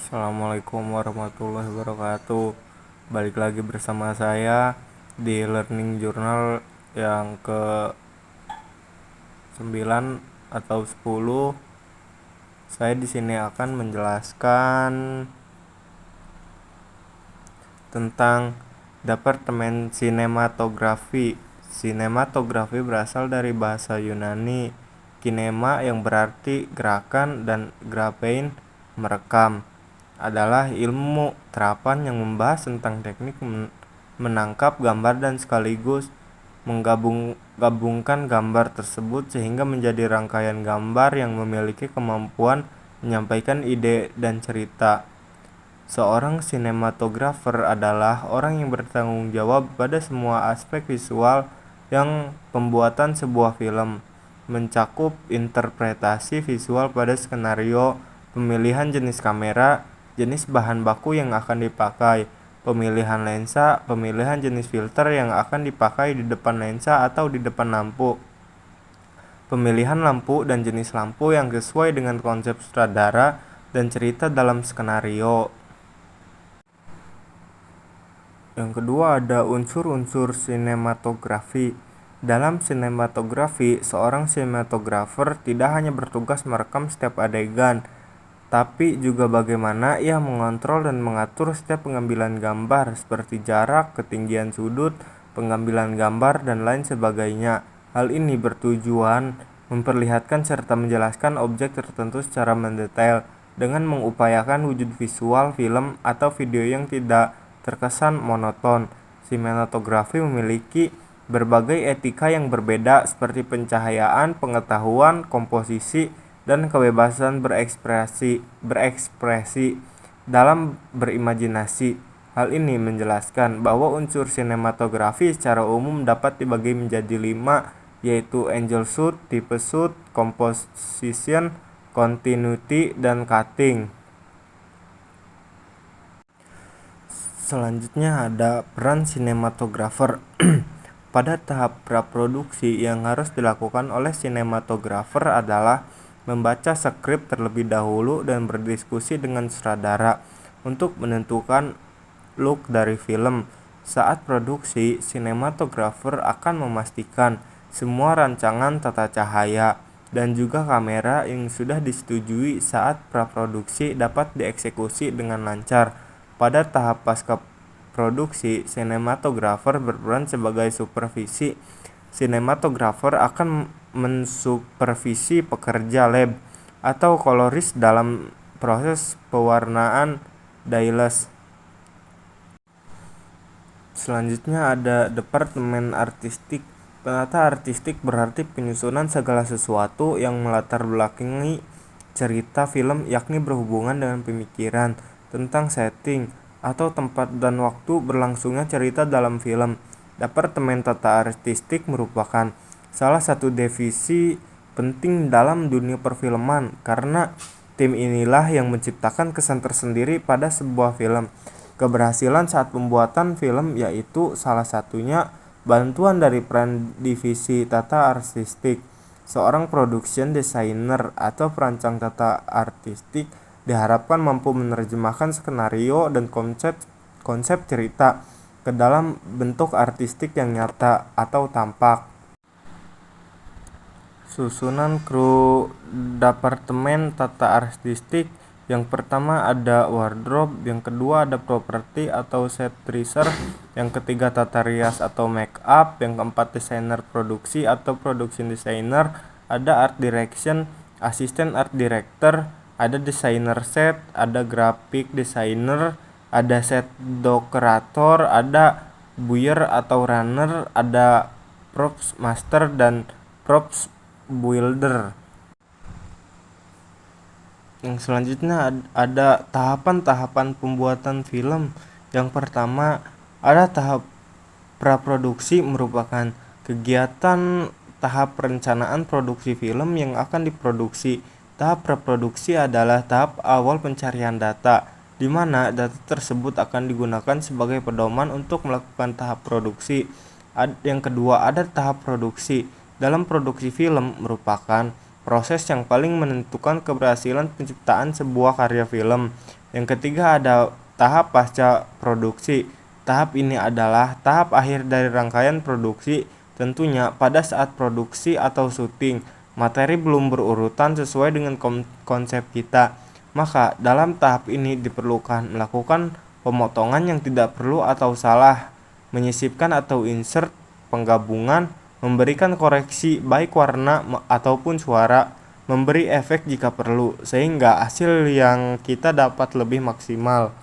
Assalamualaikum warahmatullahi wabarakatuh. Balik lagi bersama saya di Learning Journal yang ke 9 atau 10. Saya di sini akan menjelaskan tentang Departemen Sinematografi. Sinematografi berasal dari bahasa Yunani kinema yang berarti gerakan dan graphein merekam adalah ilmu terapan yang membahas tentang teknik menangkap gambar dan sekaligus menggabungkan gambar tersebut sehingga menjadi rangkaian gambar yang memiliki kemampuan menyampaikan ide dan cerita. Seorang sinematografer adalah orang yang bertanggung jawab pada semua aspek visual yang pembuatan sebuah film, mencakup interpretasi visual pada skenario, pemilihan jenis kamera, jenis bahan baku yang akan dipakai, pemilihan lensa, pemilihan jenis filter yang akan dipakai di depan lensa atau di depan lampu, pemilihan lampu dan jenis lampu yang sesuai dengan konsep sutradara dan cerita dalam skenario. Yang kedua ada unsur-unsur sinematografi. Dalam sinematografi, seorang sinematografer tidak hanya bertugas merekam setiap adegan, tapi juga bagaimana ia mengontrol dan mengatur setiap pengambilan gambar seperti jarak, ketinggian sudut, pengambilan gambar, dan lain sebagainya. Hal ini bertujuan memperlihatkan serta menjelaskan objek tertentu secara mendetail dengan mengupayakan wujud visual film atau video yang tidak terkesan monoton. Sinematografi memiliki berbagai etika yang berbeda seperti pencahayaan, pengetahuan, komposisi, dan kebebasan berekspresi dalam berimajinasi. Hal ini menjelaskan bahwa unsur sinematografi secara umum dapat dibagi menjadi 5, yaitu angel shoot, type shoot, composition, continuity, dan cutting. Selanjutnya ada peran sinematografer. Pada tahap praproduksi yang harus dilakukan oleh sinematografer adalah membaca skrip terlebih dahulu dan berdiskusi dengan sutradara untuk menentukan look dari film. Saat produksi, sinematografer akan memastikan semua rancangan tata cahaya dan juga kamera yang sudah disetujui saat praproduksi dapat dieksekusi dengan lancar. Pada tahap pasca produksi, sinematografer berperan sebagai supervisi. Sinematografer akan mensupervisi pekerja lab atau koloris dalam proses pewarnaan dailies. Selanjutnya ada Departemen Artistik. Penata artistik berarti penyusunan segala sesuatu yang melatar belakangi cerita film, yakni berhubungan dengan pemikiran tentang setting atau tempat dan waktu berlangsungnya cerita dalam film. Departemen Tata Artistik merupakan salah satu divisi penting dalam dunia perfilman karena tim inilah yang menciptakan kesan tersendiri pada sebuah film. Keberhasilan saat pembuatan film yaitu salah satunya bantuan dari peran divisi Tata Artistik. Seorang production designer atau perancang tata artistik diharapkan mampu menerjemahkan skenario dan konsep cerita ke dalam bentuk artistik yang nyata atau tampak. Susunan kru Departemen Tata Artistik. Yang pertama ada wardrobe, yang kedua ada properti atau set dresser, yang ketiga tata rias atau make up, yang keempat desainer produksi atau production designer, ada art direction, asisten art director, ada desainer set, ada graphic designer, ada set decorator, ada buyer atau runner, ada props master dan props builder. Yang selanjutnya ada tahapan-tahapan pembuatan film. Yang pertama ada tahap praproduksi, merupakan kegiatan tahap perencanaan produksi film yang akan diproduksi. Tahap praproduksi adalah tahap awal pencarian data, di mana data tersebut akan digunakan sebagai pedoman untuk melakukan tahap produksi. Yang kedua ada tahap produksi. Dalam produksi film merupakan proses yang paling menentukan keberhasilan penciptaan sebuah karya film. Yang ketiga ada tahap pasca produksi. Tahap ini adalah tahap akhir dari rangkaian produksi. Tentunya pada saat produksi atau syuting, materi belum berurutan sesuai dengan konsep kita. Maka dalam tahap ini diperlukan melakukan pemotongan yang tidak perlu atau salah, menyisipkan atau insert, penggabungan, memberikan koreksi baik warna ataupun suara, memberi efek jika perlu, sehingga hasil yang kita dapat lebih maksimal.